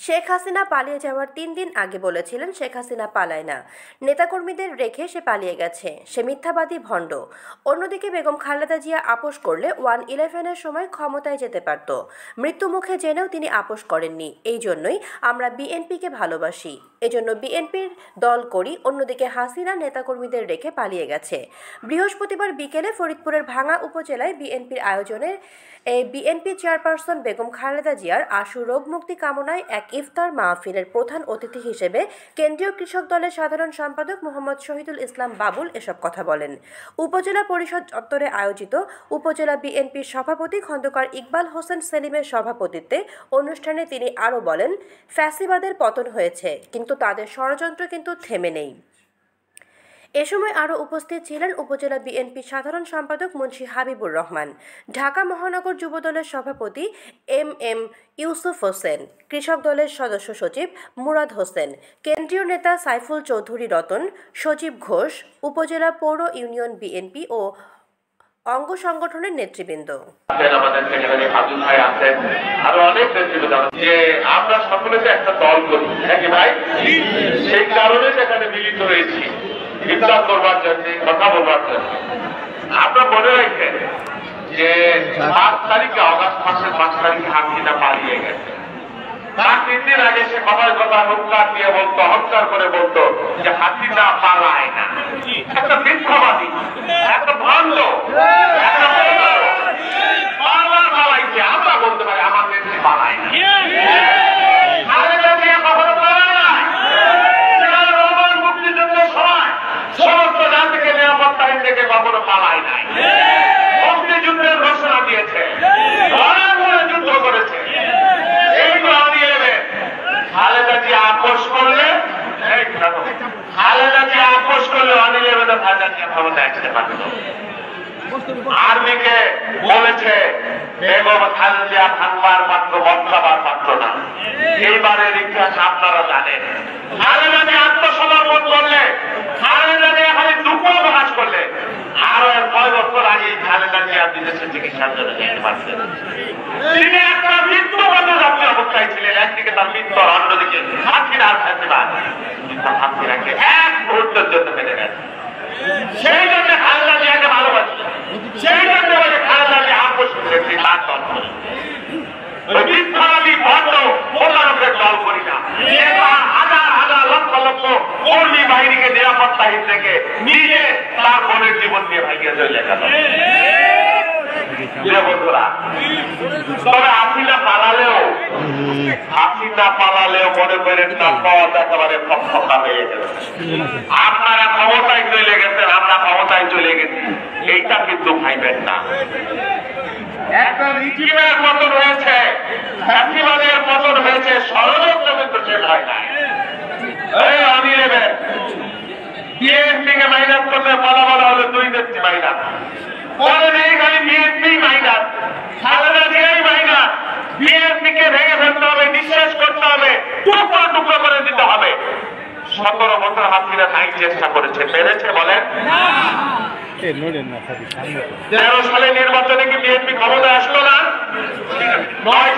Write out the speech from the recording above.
শেখ হাসিনা পালিয়ে যাওয়ার ৩ দিন আগে বলেছিলেন শেখ হাসিনা পালায় না, নেতাকর্মীদের রেখে সে পালিয়ে গেছে, সে মিথ্যাবাদী ভণ্ড। অন্যদিকে বেগম খালেদা জিয়া আপোষ করলে 1/11-এর সময় ক্ষমতায় যেতে পারত। মৃত্যুমুখে জেনেও তিনি আপোষ করেননি। এই জন্যই আমরা বিএনপিকে ভালোবাসি, এজন্য বিএনপির দল করি। অন্যদিকে হাসিনা নেতাকর্মীদের রেখে পালিয়ে গেছে। বৃহস্পতিবার বিকেলে ফরিদপুরের ভাঙ্গা উপজেলায় বিএনপির আয়োজনে বিএনপি চেয়ারপারসন বেগম খালেদা জিয়ার আশু রোগ মুক্তি কামনায় এক ইফতার মাহফিলের প্রধান অতিথি হিসেবে কেন্দ্রীয় কৃষক দলের সাধারণ সম্পাদক মোহাম্মদ শহীদুল ইসলাম বাবুল এসব কথা বলেন। উপজেলা পরিষদ চত্বরে আয়োজিত উপজেলা বিএনপির সভাপতি খন্দকার ইকবাল হোসেন সেলিমের সভাপতিত্বে অনুষ্ঠানে তিনি আরও বলেন, ফ্যাসিবাদের পতন হয়েছে, কিন্তু তাদের ষড়যন্ত্র কিন্তু থেমে নেই। এ সময় আরও উপস্থিত ছিলেন উপজেলা বিএনপি সাধারণ সম্পাদক মুন্সী হাবিবুর রহমান, ঢাকা মহানগর যুবদলের সভাপতি এম ইউসুফ হোসেন, কৃষক দলের সদস্য সচিব মুরাদ হোসেন, কেন্দ্রীয় নেতা সাইফুল চৌধুরী রতন, সজীব ঘোষ, উপজেলা পৌর ইউনিয়ন বিএনপি ও অঙ্গ সংগঠনের নেতৃবৃন্দ। আমরা সকলে একটা দল করি ভাই, সেই কারণে সেখানে মিলিত হয়েছি ইফতার করবার জন্য, কথা বলবার জন্য। আপনারা মনে রাখেন যে 5 তারিখে, অগাস্ট মাসের 5 তারিখে হাসিনা পালিয়ে গেছে। তার 3 দিন আগে সে কথায় কথা হুঙ্কার দিয়ে বলতো, অহংকার করে বলতো যে হাসিনা পালায় না। একটা মিথ্যাবাদী, একটা ভণ্ড, একটা বারবার পালাইছে। আমরা বলতে পারি আমার নেত্রী পালায় না। সমস্ত জাতিকে নিরাপত্তাহীন থেকে কখনো পালায় নাই। মুক্তিযুদ্ধের ঘোষণা দিয়েছে, যুদ্ধ করেছে। এইগুলো নিয়ে নেবে। খালেদা জিয়া আপোষ করলে, খালেদা জিয়া আপোষ করলে 1/11 খালেদা জিয়া ক্ষমতায় আসতে পারত। আর্মিকে বলেছে বেগম খালেদা জিয়া ভাঙবার মাত্র, বদলাবার মাত্র না। এইবারের ইতিহাস আপনারা জানেন। খালেদা জিয়া আত্মসমর্পণ করলে, খালেদা জিয়া খালি দুঃখ প্রকাশ করলে, আরো 6 বছর আগে খালেদা জিয়া বিদেশে চিকিৎসার জন্য যেতে পারছেন। তিনি একটা মৃত্যুগত জটিল অবস্থায় ছিলেন। একদিকে তার মৃত্যুর, অন্যদিকে হাসিনার ফ্যাসিবাদ। হাসিনাকে এক মুহূর্তের জন্য মেনে নেন। সেই জন্য খালেদা জিয়াকে ভালোবাসি, সেই জন্য খালেদা জিয়া আপোষ করেছি। তার দল করি, মিথ্যাবাদী ভণ্ড প্রতারকের দল করি না। হাজার হাজার লক্ষ লক্ষ কর্মী বাহিনীকে নিরাপত্তাহীন থেকে নিজে তার বোনের জীবন দিয়ে ভাগিয়ে চলে গেল। বন্ধুরা, তবে হাসিনা পালালেও মনে করেন তার পথ একেবারে ফকফকা হয়ে গেল। আপনারা ক্ষমতায় চলে গেছেন, আমরা ক্ষমতায় চলে গেছি, এইটা কিন্তু ভাইবেন না। একটা রিজিমের পতন হয়েছে, ফ্যাসিবাদের পতন হয়েছে, ষড়যন্ত্র কিন্তু শেষ হয় নাই। এই 1/11 বিএনপিকে মাইনাস করতে বলা হলো 2 নেত্রী মাইনাস, পরে নেই খালি বিএনপি মাইনাস, খালেদা জিয়াই মাইনাস। বিএনপিকে ভেঙে ফেলতে হবে, নিঃশেষ করতে হবে, টুকরো টুকরো করে দিতে হবে। 17 বছর হাসিনা নাই চেষ্টা করেছে, পেরেছে বলেন? 13 সালে নির্বাচনে কি বিএনপি ক্ষমতায় আসলো না? 9